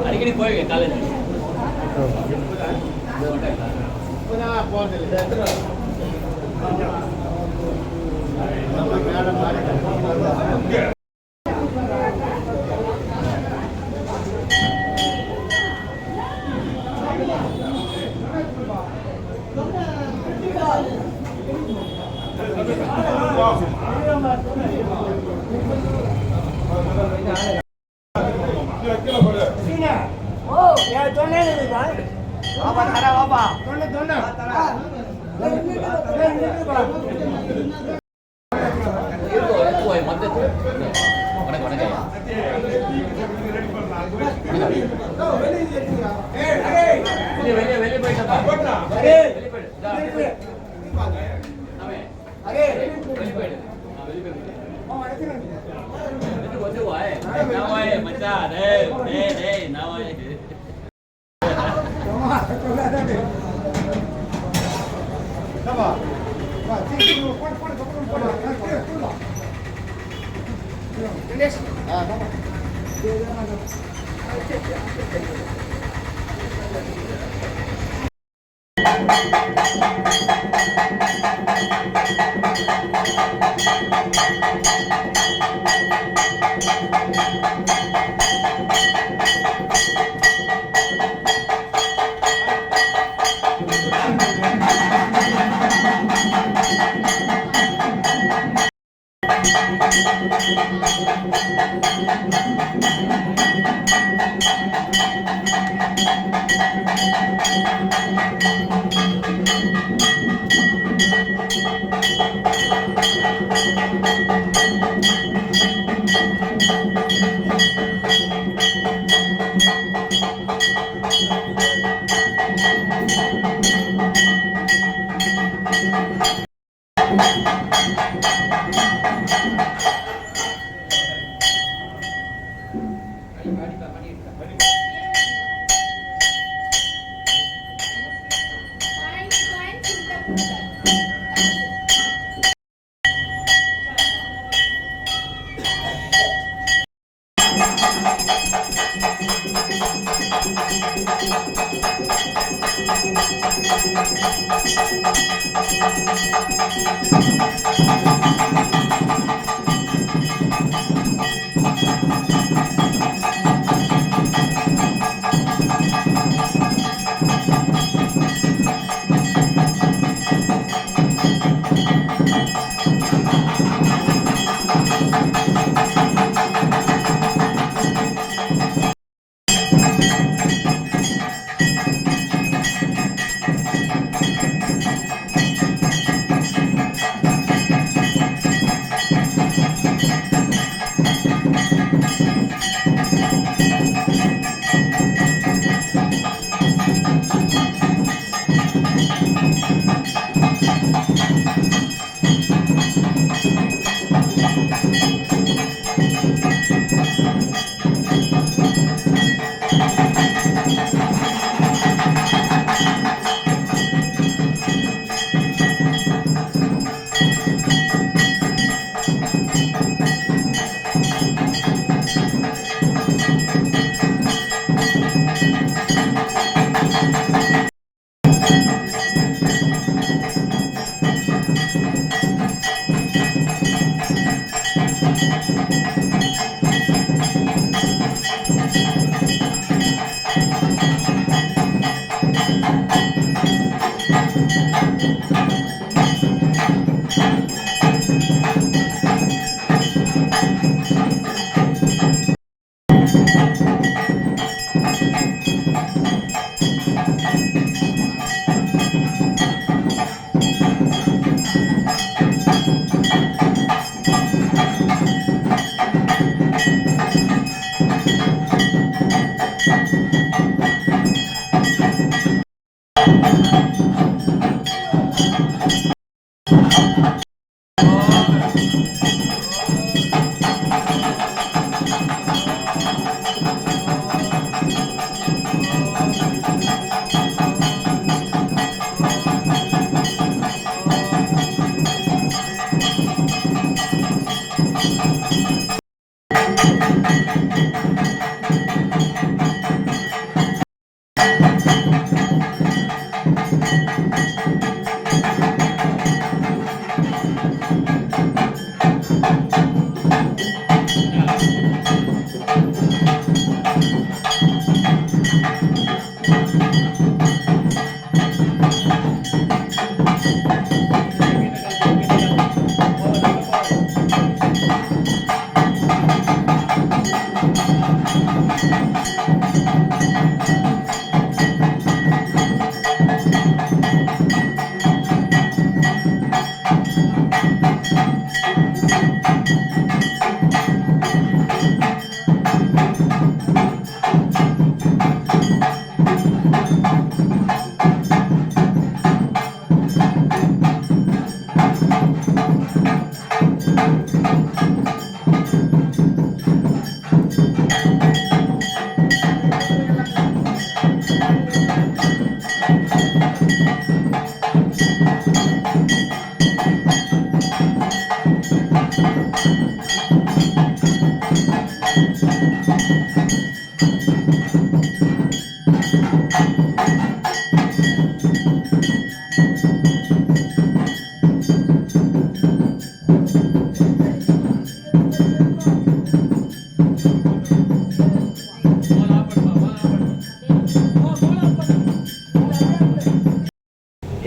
அடிக்கடி போய் காலேஜ் வெளியே போயிட்டா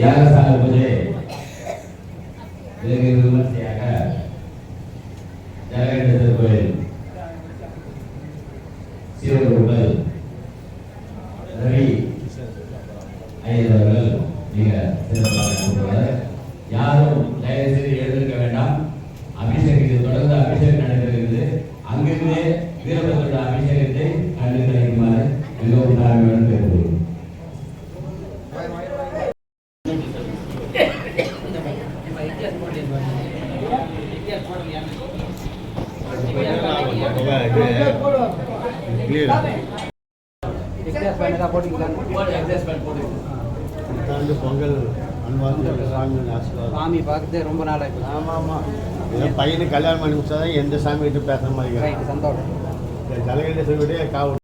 யாகசாலை பூஜை வெகு விமர்சையாக ஜலகண்டேஸ்வரர் கோயில் சிவகுருக்கள் ரவி ஐயர் அவர்கள் மிக சிறப்பாக கூறுவார். யாரும் தயவு செய்து எழுந்திருக்க வேண்டாம். அபிஷேகத்தை தொடர்ந்து அபிஷேகம் நடைபெறுகிறது. அங்கிருந்தே வீரபத்ரோட அபிஷேகத்தை கண்டு கிடைக்குமாறு மிகவும் தாழ்மையுடன் கேட்டுக்கொள்கிறோம். பொங்கல் சாமி பார்த்து ரொம்ப நாள் ஆயிடுச்சு. ஆமாம் ஆமாம், பையனுக்கு கல்யாணம் பண்ணி முடிச்சாதான் எந்த சாமி கிட்ட பேசுற மாதிரி சந்தோஷம். ஜலகண்டேஸ்வரர் விட காவு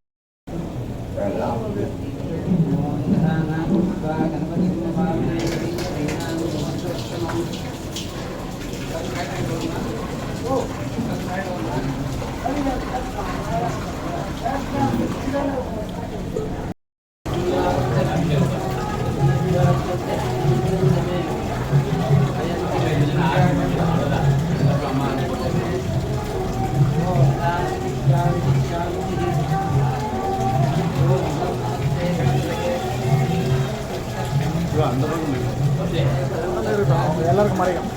அந்த எல்லாருக்கும் மறையும்.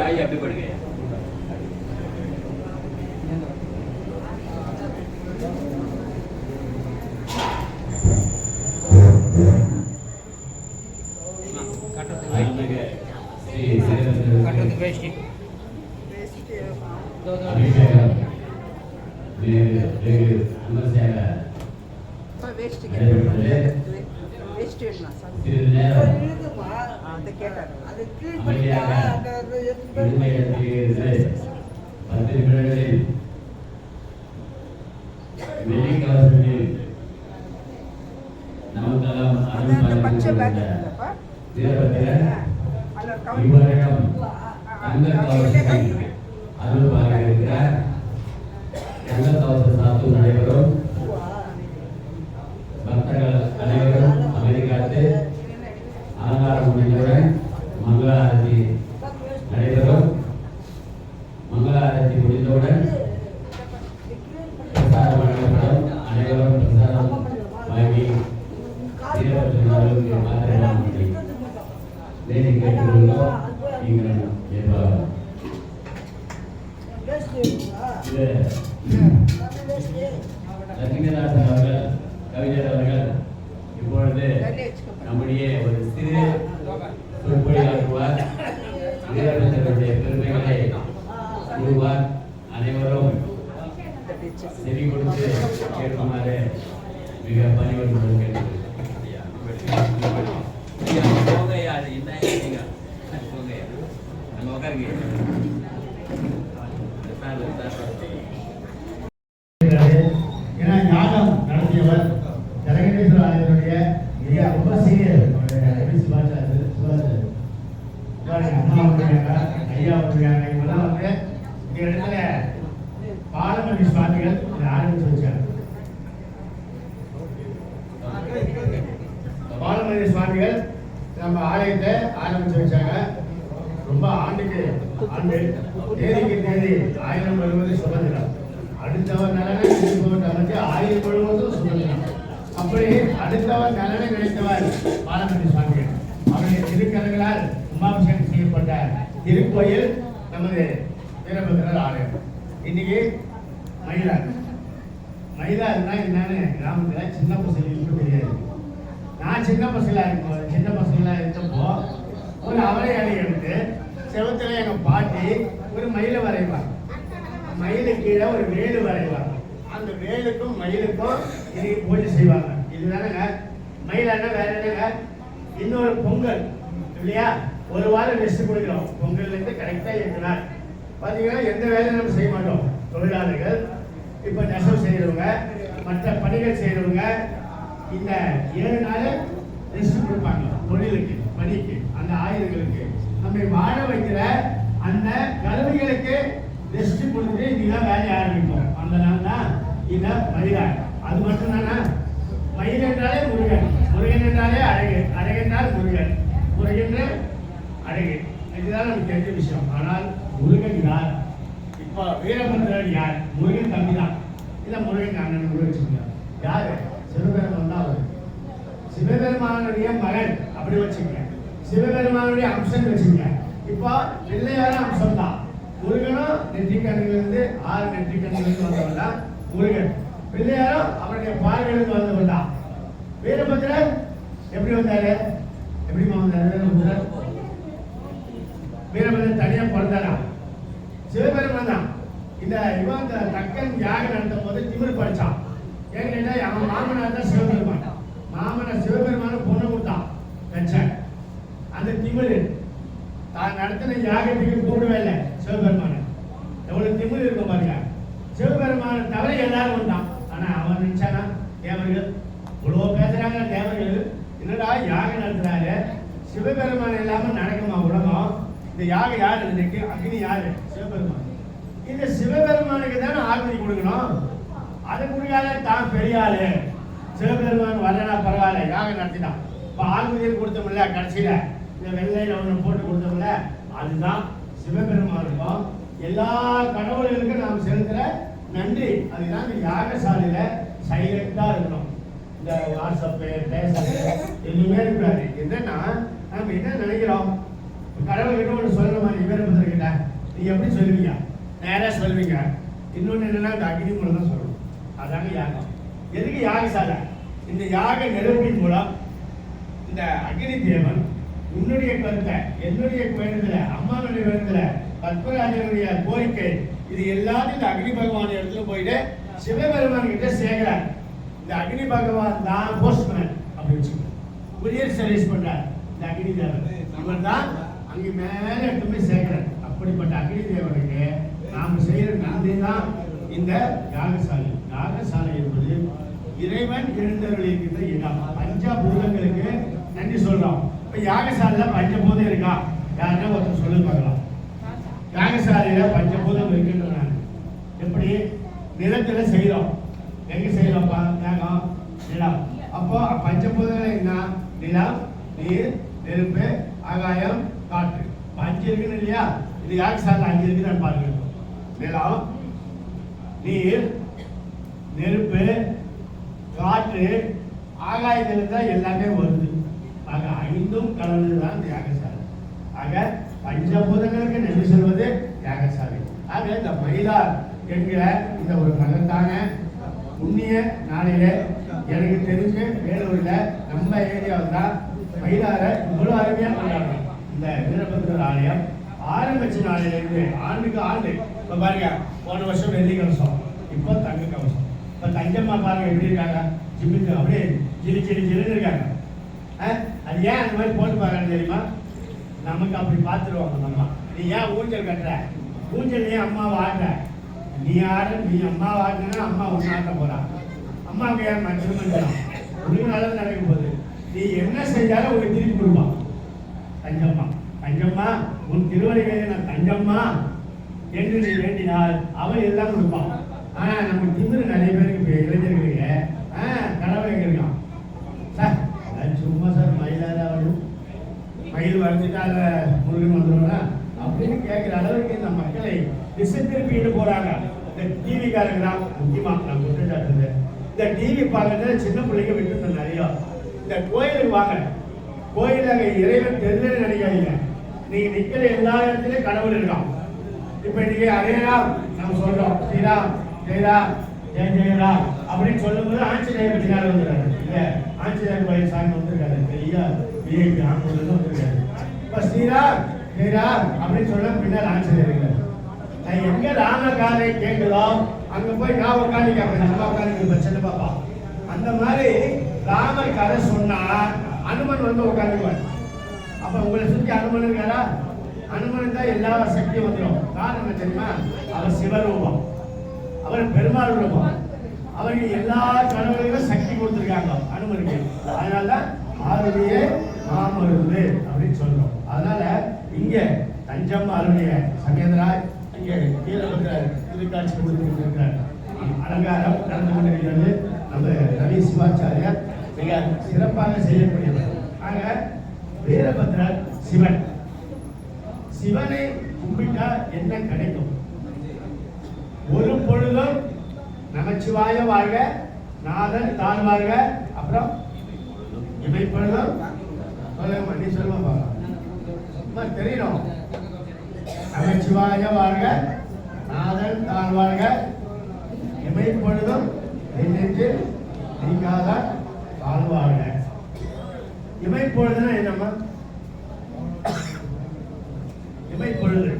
आइए अभी बढ़ गए மங்களாரத்தி முடிந்தவுடன் பிரசாரம் வழங்கப்படும். அனைவரும் பிரசாரம் வாங்கி மாத்திரை வேண்டி கேட்டுக்கொள்கிறோம். நீங்கள் ரவீந்திரநாதன் அவர்கள் கவிஞர் அவர்கள் இப்பொழுது நம்முடைய ஒரு சிறு சொற்பொழிவாற்றுவார். வீரபத்திரனுடைய பெருமைகளை கூறுவார். அனைவரும் செவி கொடுத்து கேட்குமாறு மிக பணிவுடன் கேட்கிறேன். ஏன்னா ஞானம் நடத்தியவர் ஜலகண்டேஸ்வர ஆலயத்தினுடைய மிக ரொம்ப சீனியர் அம்மா வந்துருக்காங்க, ஐயா வந்துருக்காங்க. இவங்கெல்லாம் வந்து இந்த இடத்துல பாலமணி சுவாமிகள் இதை ஆரம்பிச்சு வச்சாங்க. பாலமணி சுவாமிகள் நம்ம ஆலயத்தை ஆரம்பிச்சு வச்சாங்க. ரொம்ப ஆண்டுக்கு ஆண்டு தேதிக்கு தேதி 1000 வருவது சுதந்திரம். அடுத்தவர் நலனை நினைப்பவர் நமக்கு 1000 வருவதும் சுதந்திரம். அப்படி அடுத்தவர் நலனை நினைத்தவர் பாலமணி சுவாமிகள். அவருடைய திருக்கரங்களால் கும்பாபிஷேகம் செய்யப்பட்ட திருக்கோயில் நமது வீரபத்திரர் ஆலயம். இன்னைக்கு மயிலாடுனா என்னன்னு கிராமத்தில் சின்ன பசங்களுக்கு தெரியாது. நான் சின்ன பசங்களா இருந்தப்போ ஒரு அவரை அணி எடுத்து செவத்துல எங்க பாட்டி ஒரு மயிலை வரைவார். மயிலு கீழே ஒரு வேலு வரைவார். அந்த வேலுக்கும் மயிலுக்கும் இன்னைக்கு பூஜை செய்வாங்க. இதுதானங்க மயிலானா வேற என்னங்க? இன்னொரு பொங்கல் இல்லையா? ஒரு வாரம் ரெஸ்ட் கொடுக்கிறோம். பொங்கல்ல இருந்து கரெக்டா 8 நாள் பாத்தீங்கன்னா எந்த வேலையும் நம்ம செய்ய மாட்டோம். தொழிலாளர்கள் இப்ப நெசவு செய்யறவங்க, மற்ற பணிகள் செய்யறவங்க இந்த 7 நாள் ரெஸ்ட் கொடுப்பாங்க. தொழிலுக்கு, பணிக்கு, அந்த ஆயுதங்களுக்கு நம்மை வாழ வைக்கிற அந்த கருவிகளுக்கு ரெஸ்ட் கொடுத்து இன்னைக்கு வேலையை ஆரம்பிப்போம். அந்த நாள் தான் இந்த மயிலாடு. அது மட்டும் தானே? மயில் என்றாலே முருகன், முருகன் என்றாலே அழகு, அழகு என்றால் முருகன், முருகன் அழகு. இதுதான் நமக்கு தெரிஞ்ச விஷயம். ஆனால் முருகன் யார்? இப்போ வீரபத்திரர் யார்? முருகன் தம்பி தான். இல்லை முருகன் அண்ணன் வச்சுக்கோங்க. யாரு? சிவபெருமான் தான். அவர் சிவபெருமானுடைய மகன் அப்படி வச்சுக்கோங்க. சிவபெருமானுடைய அம்சம் வச்சுக்கோங்க. இப்போ பிள்ளையார அம்சம் தான். முருகனும் நெற்றிக்கண்ணிலிருந்து 6 நெற்றிக்கண்ணிலிருந்து வந்தவன் தான் முருகன். பிள்ளையாரும் அவருடைய பார்வையிலிருந்து வந்தவன் தான். வீரபத்திரர் எப்படி வந்தாரு? எப்படிமா வந்தாரு? வீரபத்திரர் தனியா பிறந்தாரா? சிவபெருமான் தான். இந்த இவன் தக்கன் யாகம் நடத்தும் போது திமிரு படிச்சான். ஏன்னா அவன் மாமனார் தான் சிவபெருமான். மாமனார் சிவபெருமான பொண்ணு கொடுத்தான் வச்சேன். அந்த திமிரு தான் நடத்தின யாகத்துக்கு கூடவே இல்லை சிவபெருமான. எவ்வளவு திமிரு இருக்கும் பாருங்க. சிவபெருமான தவிர எல்லாரும் வந்தான். ஆனா அவன் நினைச்சானா தேவர்கள் இவ்வளவு பேசுறாங்க. தேவர்கள் என்னடா யாகம் நடத்துறாரு, சிவபெருமான் இல்லாம நடக்குமா உலகம்? இந்த யாகம் யாரு? இன்னைக்கு அக்னி யாரு? சிவபெருமான். இந்த சிவபெருமானுக்கு தானே ஆகுதி கொடுக்கணும். அதை கொடுக்காத தான் பெரிய ஆளு. சிவபெருமான் வரலா பரவாயில்ல, யாகம் நடத்தினான். இப்போ ஆகுதியில் கொடுத்தோம்ல, கடைசியில இந்த வெள்ளையில ஒன்று போட்டு கொடுத்தோம்ல, அதுதான் சிவபெருமானுக்கும் எல்லா கடவுள்களுக்கும் நாம் செலுத்துற நன்றி. அதுதான் இந்த யாகசாலையில சைலண்டா இருக்கணும். இந்த வாட்ஸ்அப்பு, பேசுறது எதுவுமே இருக்காது. என்னன்னா நம்ம என்ன நினைக்கிறோம்? கடவுள்கிட்ட ஒன்று சொல்ற மாதிரி வீரபத்திரர்கிட்ட நீங்க எப்படி சொல்லுவீங்க? நேரா சொல்வீங்க. இன்னொன்று என்னன்னா இந்த அக்னி மூலம் தான் சொல்லணும். அதாங்க யாகம். எதுக்கு யாகசாலை? இந்த யாக நெருப்பின் மூலம் இந்த அக்னி தேவன் உன்னுடைய கருத்தை, என்னுடைய வேண்டுதல, அம்மாவுடைய வேண்டுதல, பத்மராஜனுடைய கோரிக்கை, இது எல்லாத்தையும் இந்த அக்னி பகவான் இடத்துல போயிட்டு சிவபெருமான் கிட்ட சேர்க்கிறார். இந்த அக்னி பகவான் தான் போஸ்ட்மேன் அப்படி வச்சுக்கணும். குரியர் சர்வீஸ் பண்றார் இந்த அக்னி தேவன். இவர் தான் அங்கே மேல எடுத்துமே சேர்க்கிறார். அப்படிப்பட்ட அக்னி தேவனுக்கு நாம் செய்யற நன்றி தான் இந்த யாகசாலை. யாகசாலை என்பது இறைவன் எழுந்தருளிருக்கின்ற இடம். பஞ்சபூதங்களுக்கு நன்றி சொல்றோம். இப்ப யாகசாலையில பஞ்சபூதம் இருக்கா? யாருன்னா ஒருத்தர் சொல்லி பார்க்கலாம். யாகசாலையில பஞ்சபூதம் இருக்கின்றன. எப்படி? நிலத்துல செய்யறோம். எங்க செய்யறோம்ப்பா? யாகம் நிலம். அப்போ பஞ்சபூதங்கள் என்ன? நிலம், நீர், நெருப்பு, ஆகாயம், காற்று. 5 இருக்குன்னு இல்லையா? இது யாகசாலை 5 இருக்குன்னு பாருங்க. நிலம், நீர், நெருப்பு, காற்று, ஆகாயத்திலிருந்து தான் எல்லாமே வருது. ஆக 5ம் கலந்துதான் இந்த யாகசாலை. ஆக பஞ்சபூதங்களுக்கு நன்றி சொல்வது யாகசாலை. ஆக இந்த மயிலார் என்கிற இந்த ஒரு மகத்தான புண்ணிய நாளிலே எனக்கு தெரிஞ்சு வேலூர்ல நம்ம ஏரியாவில் தான் மயிலார இவ்வளவு அருமையா கொண்டாடுறோம். இந்த வீரபத்ரர் ஆலயம் ஆரம்பிச்ச நாளிலிருந்து ஆண்டுக்கு ஆண்டு இப்ப பாருங்க, போன வருஷம் வெள்ளி கவசம், இப்போ தங்க கவசம். இப்ப தஞ்சம்மா பாருங்க எப்படி இருக்காங்க, ஜிம்மிட்டு அப்படியே ஜிலின்னு இருக்காங்க. அது ஏன் அந்த மாதிரி போட்டு பாருங்க தெரியுமா? நமக்கு அப்படி பார்த்துருவாங்க நம்ம. நீ ஏன் ஊஞ்சல் கட்டுற, ஊஞ்சல் ஏன் அம்மாவை ஆடுற, நீ ஆடு, நீ அம்மா ஆடுனா அம்மா ஒன்று ஆட்ட போறா, அம்மாவுக்கு ஏன் திருமணம் உனக்கு நல்லது நடக்க போகுது. நீ என்ன செஞ்சாலும் உனக்கு திருப்பி கொடுப்பான் தஞ்சம்மா. தஞ்சம்மா உன் திருவடிகளை நான் தஞ்சம்மா என்று நீ வேண்டினால் அவன் எல்லாம் கொடுப்பான். ஆனா நம்ம திமிரு நிறைய பேருக்கு இளைஞர்களுக்கு கடவுள் எங்க இருக்கான் சார், சும்மா சார் மயிலாவது மயில் வரைஞ்சிட்டால முருகன் வந்துடும்னா அப்படின்னு கேட்கிற அளவுக்கு இந்த மக்களை திசை திருப்பிட்டு போறாங்க. இந்த டிவிக்காரங்க தான் முக்கியமா நான் குற்றச்சாட்டு. இந்த டிவி பார்க்கறதுல சின்ன பிள்ளைங்க விட்டு நிறைய. இந்த கோயிலுக்கு வாங்க, கோயில இறைவன் தெரியலன்னு நினைக்காதீங்க. நீங்க நிக்கிற எல்லா இடத்துலயும் கடவுள் இருக்கான். இப்ப இன்னைக்கு ஹரேராம் நம்ம சொல்றோம், ஸ்ரீராம் ஜெயராம் ஜெய ஜெயராம் அப்படின்னு சொல்லும் போது ஆஞ்சநேயர் பின்னாடி வந்துடுறாரு. இல்ல ஆஞ்சநேயர் கோயில் சாமி வந்திருக்காரு, பெரிய விஐபி ஆம்பூர்ல வந்திருக்காரு. இப்ப ஸ்ரீராம் ஜெயராம் அப்படின்னு சொல்ல பின்னாடி ஆஞ்சநேயர் இருக்காரு. நான் எங்க ராம காலை கேட்குதோ அங்க போய் நான் உட்காந்து கேட்பேன், நம்ம உட்காந்து சின்ன பாப்பா. அந்த மாதிரி ராமர் கதை சொன்னா அனுமன் வந்து உட்காந்துக்குவார். அப்ப உங்களை சுற்றி அனுமன் இருக்காரா? அனுமன் தான் எல்லா சக்தியும் வந்துடும். காரணம் என்ன தெரியுமா? அவர் சிவரூபம், அவர் பெருமாள் ரூபம். அவருக்கு எல்லா கடவுளுக்கும் சக்தி கொடுத்துருக்காங்க அனுமனுக்கு. அதனாலதான் ஆருடைய மாமருந்து அப்படின்னு சொல்றோம். அதனால இங்க தஞ்சம் அருடைய சமேதராய் இங்கே வீரபத்ரர் திருக்காட்சி கொடுத்திருக்கிறார். அலங்காரம் நடந்து கொண்டிருக்கிறது. நம்ம ரவி சிவாச்சாரியார் மிக சிறப்பாக செய்யக்கூடியவர். ஆக வீரபத்ரர் சிவன், சிவனை கும்பிட்டா என்ன கிடைக்கும்? ஒரு பொழுதும் நமச்சிவாய வாழ்க, நாதன் தான் வாழ்க, அப்புறம் இமைப்பொழுதும் சொல்லுங்க, நீ சொல்லுமா தெரியணும். நமச்சிவாய வாழ்க, நாதன் தான் வாழ்க, இமைப்பொழுதும் நெஞ்சு நீங்காத வாழ்வாழ்க. இமைப்பொழுதுன்னா என்னம்மா? இமைப்பொழுது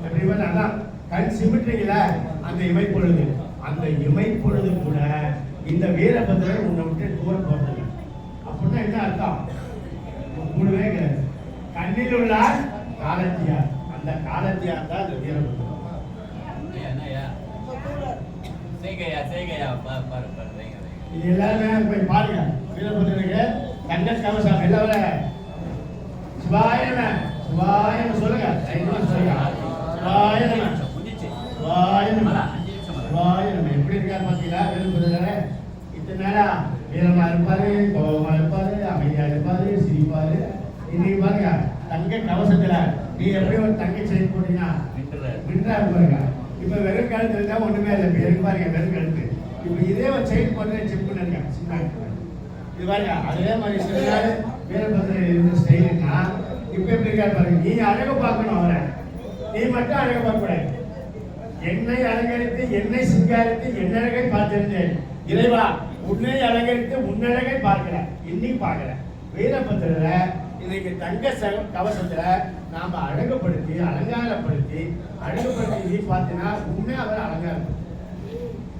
எப்படி அதான் கண் சிமிட்டுறீங்களா, அந்த இமைப்பொழுது. அந்த இமைப்பொழுது கூட இந்த வீரபத்ரர் உன்னை விட்டு தூரம் போறது அப்படின்னா என்ன அர்த்தம்? கூடவே கண்ணில் உள்ள காலத்தியார், அந்த காலத்தியார் தான் இந்த வீரபத்ரர். இது எல்லாருமே போய் பாருங்க. வீரபத்ரனுக்கு தங்க கவசம் எல்லாரும் சிவாயன சிவாயன சொல்லுங்க, சொல்லுங்க சிவாயன சிவாயன சிவாயன. எப்படி இருக்காரு பாத்தீங்களா வீரபத்ரர்? இத்தனை நேரா வீரமா இருப்பாரு, கோபமா இருப்பாரு, அமைதியா இருப்பாரு, சிரிப்பாரு. இன்னைக்கு பாருங்க தங்க கவசத்துல நீ எப்படி ஒரு தங்க செயின் போட்டீங்கன்னா மின்றா பாருங்க. இப்ப வெறும் கழுத்து இருந்தா ஒண்ணுமே இல்லை, பேருக்கு பாருங்க வெறும் கழுத்து. இப்ப இதே ஒரு செயின் போட்டு சிப்பு நினைக்க சின்ன இது பாருங்க. அதே மாதிரி சில நாள் வீரபத்ரர் இருந்த ஸ்டைலுன்னா இப்ப எப்படி இருக்காரு பாருங்க. நீ அழகு பார்க்கணும் அவரை, நீ மட்டும் அழகு பார்க்க கூடாது. என்னை அலங்கரித்து என்னை சிங்காரித்து என் அழகை பார்த்திருந்தேன் இறைவா, உன்னை அலங்கரித்து உன்னழகை பார்க்கல, இன்னைக்கு பார்க்கல. வீரபத்ரரை இன்னைக்கு தங்க கவசத்துல நாம அழகுபடுத்தி அலங்காரப்படுத்தி அழகுபடுத்தி பார்த்தீங்கன்னா உண்மையா அவர் அலங்காரப்படுத்தி.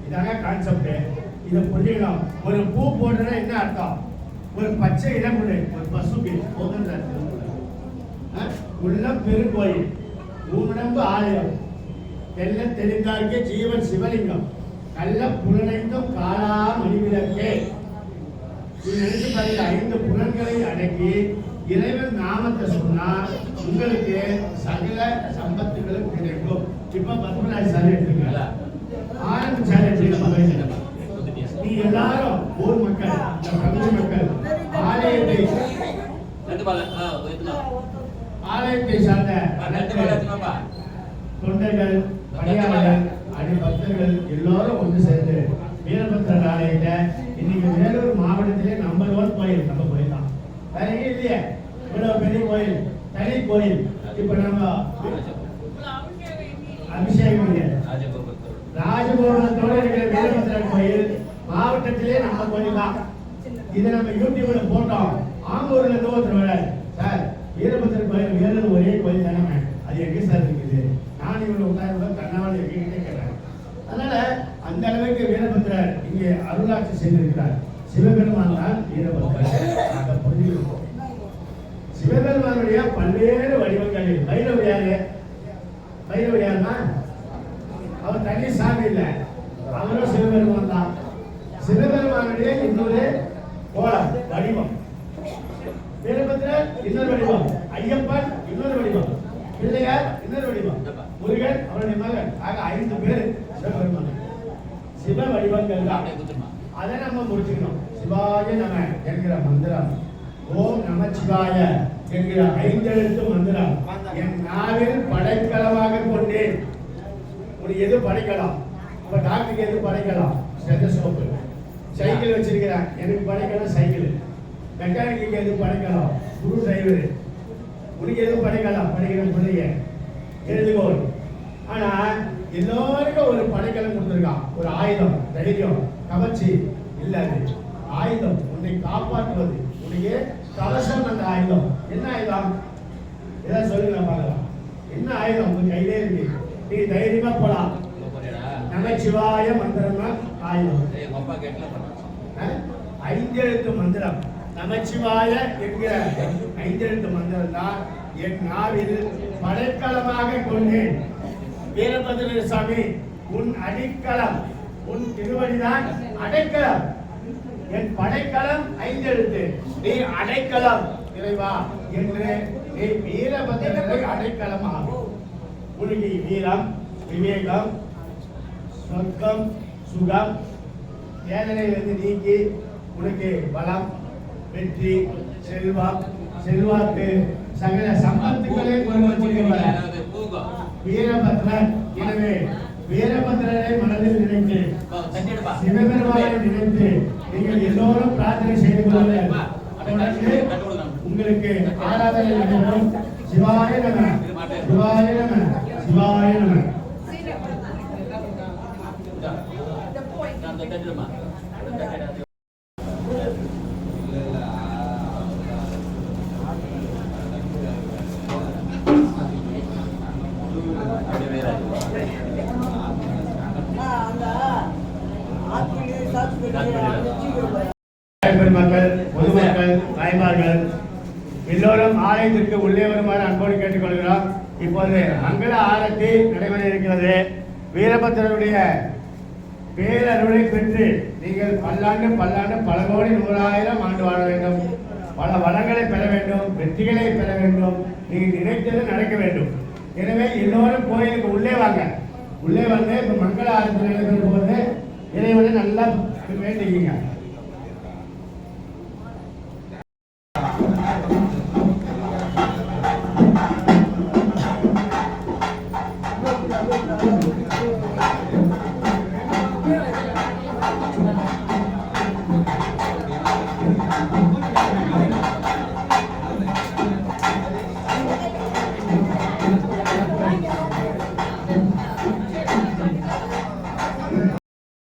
இதாங்க கான்செப்ட். இதை புரிஞ்சுக்கணும். ஒரு பூ போடுறதுன்னா என்ன அர்த்தம்? ஒரு பச்சை இளமுறை, ஒரு பசுக்கு உள்ள பெருங்கோயில், ஊனம்பு ஆலயம், தெல்ல தெளிந்தார்க்கே ஜீவன் சிவலிங்கம், கள்ள புலனைந்தும் காலா மணிவிளக்கே. நினைச்சு பாருங்க, 5 புலன்களை அடக்கி இறைவன் நாமத்தை சொன்னா உங்களுக்கு சகல சம்பத்துகளும் கிடைக்கும். இப்ப பத்மராஜ் சார் எடுத்துக்கல, ஆனந்த் சார் எடுத்துக்க. நீ எல்லாரும் ஊர் மக்கள், இந்த பகுதி மக்கள் ஆலயத்தை சார்ந்த தொண்டர்கள், பணியாளர்கள், அடிபக்தர்கள் எல்லாரும் ஒன்று சேர்ந்து வீரபத்ரர் ஆலயத்தை இன்னைக்கு வேலூர் மாவட்டத்திலே நம்பர் 1 கோயில் நம்ம கோயில் தான். வேற எங்கே இல்லையே, இவ்வளவு பெரிய கோயில், தனி கோயில். இப்ப நம்ம அபிஷேகம் ராஜகோபுரத்தோடு இருக்கிற வீரபத்ரர் கோயில் மாவட்டத்திலே நம்ம கோயில் தான். இதை நம்ம யூடியூப்ல போட்டோம். ஆம்பூர்ல இருந்து ஒருத்தர் வராரு, சார் வீரபத்திரர் கோயில் வேறு ஒரே கோயில் தானே, அது எங்க சார் இருக்குது? நான் இவங்க உட்கார்ந்து கண்ணாவல் எங்கிட்டே கேட்டேன். அதனால அந்த அளவுக்கு வீரபத்திரர் இங்கே அருளாட்சி செய்திருக்கிறார். சிவபெருமான் தான் வீரபத்திரர். புரிஞ்சுக்கணும். சிவபெருமானுடைய பல்வேறு வடிவங்களில் பைரவர் யாரு? பைரவர் யாருன்னா அவர் தனி சாமி இல்லை, அவரும் சிவபெருமான் தான். சிவபெருமானுடைய இன்னொரு கோலம் வடிவம், வீரபத்திரர் இன்னொரு வடிவம், ஐயப்பன் இன்னொரு வடிவம், பிள்ளையார் இன்னொரு வடிவம், முருகன் அவருடைய மகன். ஆக 5 பேர் சிவபெருமான். சிவ வடிவங்கள் தான். அதை நம்ம முடிச்சுக்கணும். சிவாய நம என்கிற மந்திரம், ஓம் நம சிவாய என்கிற 5 எழுத்து மந்திரம் என் நாவில் படைக்கலமாக கொண்டேன். உனக்கு எது படைக்கலாம்? இப்ப டாக்டருக்கு எது படைக்கலாம்? ஸ்டெத்தஸ்கோப். சைக்கிள் வச்சிருக்கிறேன், எனக்கு படைக்கலாம் சைக்கிள். மெக்கானிக்கு எது படைக்கலாம்? குரு டிரைவர். உனக்கு எது படைக்கலாம்? படிக்கிற பிள்ளைய எழுதுகோள். ஆனா எல்லோருக்கும் ஒரு படைக்கலம் கொடுத்துருக்கான், ஒரு ஆயுதம், தைரியம், கவர்ச்சி இல்ல, அது ஆயுதம் உன்னை காப்பாற்றுவது. உனக்கு கவசம் அந்த ஆயுதம். என்ன ஆயுதம்? ஏதாவது சொல்லுங்க பார்க்கலாம். என்ன ஆயுதம் உங்க கையிலே இருக்கு? நீ தைரியமா போலாம். நமச்சிவாய மந்திரம் தான் ஆயுதம். 5 எழுத்து மந்திரம் நமச்சிவாய என்கிற 5 எழுத்து மந்திரம் தான் என் நாவில் படைக்கலமாக கொண்டேன். வீரபத்திர சாமி, உன் அடிக்கலம், உன் திருவடிதான் அடைக்கலம். என் படைக்கலம் 5 எழுத்து, நீ அடைக்கலம் இறைவா என்று நீ வீரபத்திரரை அடைக்கலம் ஆகும். உனக்கு வீரம், விவேகம், சொர்க்கம், சுகம், வேதனையிலிருந்து நீக்கி உனக்கு பலம், வெற்றி, செல்வம், செல்வாக்கு, சகல சம்பத்துக்களை வீரபத்திரன். எனவே வீரபத்திரரை மனதில் நினைத்து சிவபெருமானை நினைத்து நீங்கள் எல்லோரும் பிரார்த்தனை செய்து கொள்ளுங்கள். உங்களுக்கு ஆராதனை நடைபெறும். சிவாய நம, சிவாய நம, சிவாய நம. பெருமக்கள், பொதுமக்கள், தாய்மார்கள் எல்லோரும் ஆலயத்திற்கு உள்ளே வருமாறு அன்போடு கேட்டுக்கொள்கிறோம். இப்போது மங்கள ஆரத்தி நடைபெற இருக்கிறது. வீரபத்திரருடைய பேரருளை பெற்று நீங்கள் பல்லாண்டு பல்லாண்டு பல கோடி 100,000 ஆண்டு வாழ வேண்டும். பல வளங்களை பெற வேண்டும், வெற்றிகளை பெற வேண்டும். நீங்கள் நினைத்தது நடக்க வேண்டும். எனவே எல்லோரும் கோயிலுக்கு உள்ளே வாங்க. உள்ளே வந்து இப்ப மங்கள ஆரத்தி நடைபெறும் போது இறைவனை நல்லா வேண்டிக்கிங்க.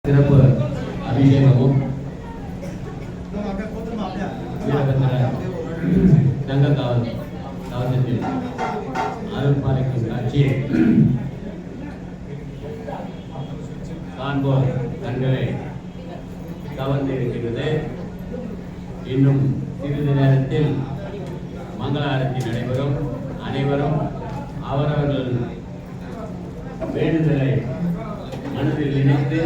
சிறப்பு அபிஷேகமும் தங்கக்காவல் கவசத்தில் அருள்பாலிக்கும் காட்சியை காண்போர் கண்களை கவர்ந்து இருக்கிறது. இன்னும் சிறிது நேரத்தில் மங்கள ஆரத்தி நடைபெறும். அனைவரும் அவரவர்கள் வேண்டுதலை மனதில் நினைத்து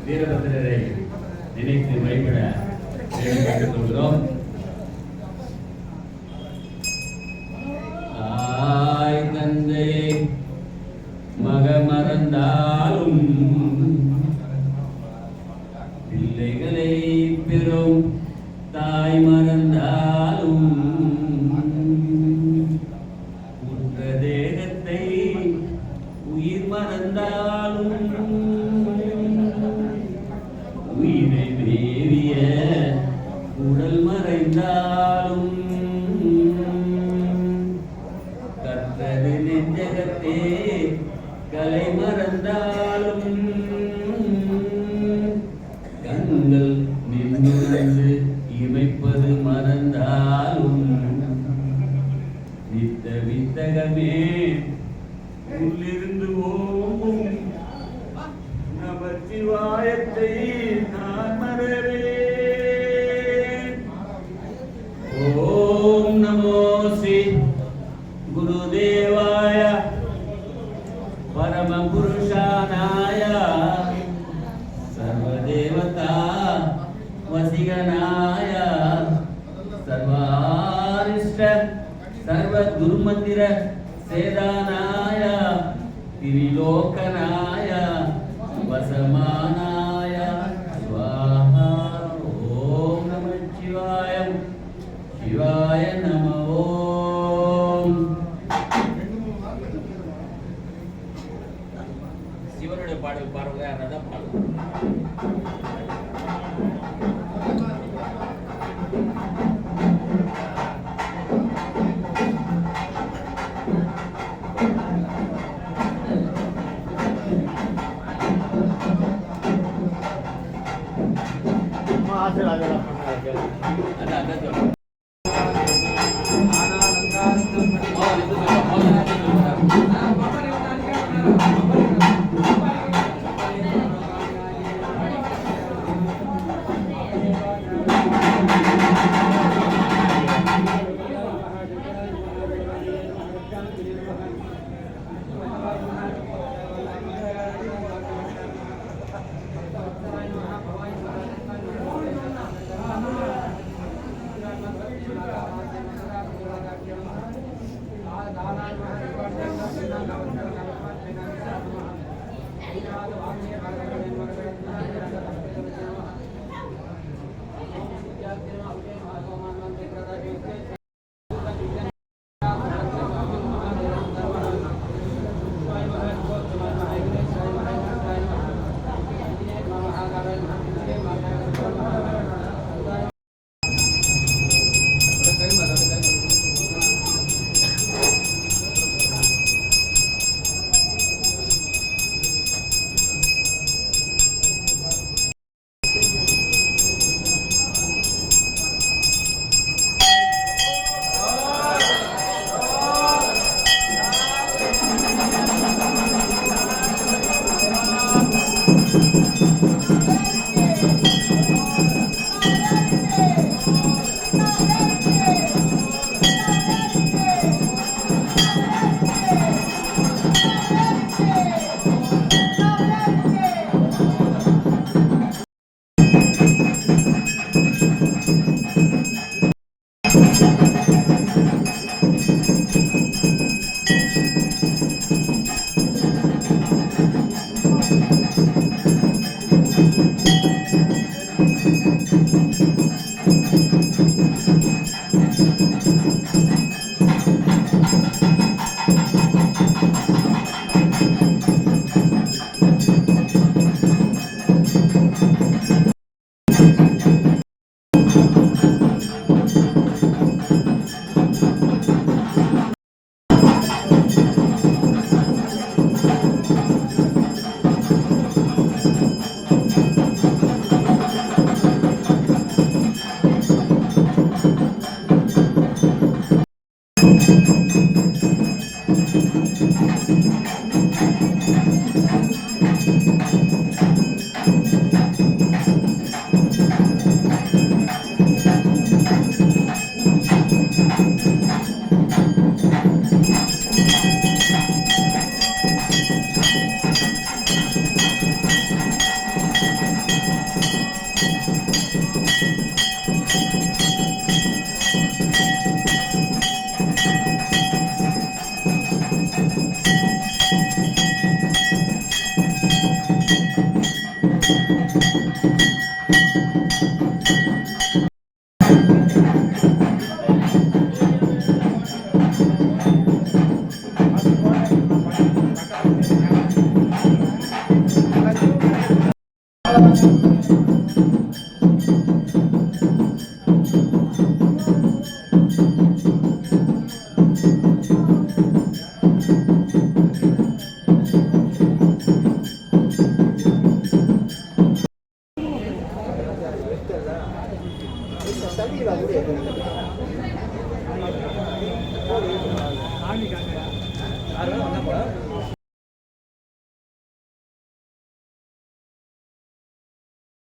வீரபத்திரரை நினைத்து வழிபட கேட்டுக்கொள்கிறோம். தாய் தந்தையை மகமறந்தாலும் பிள்ளைகளை பெறும் தாய் மறந்தாலும் உற்ற தேகத்தை உயிர் மறந்தாலும் உயிரை மேவிய உடல் மறைந்தாலும் கற்றது நெஞ்சகத்தே கலை மறந்தாலும் सर्वदेवता वसिगनाय सर्वारिष्ट सर्वदुर्मन्दिर सेदानाय त्रिलोकनाय वसमानाय स्वाहा ओम नमः शिवाय शिवाय नमः ओम சிவனுடைய பாடல் பாடுங்க யாராவது பாடுங்க சாமி காக்க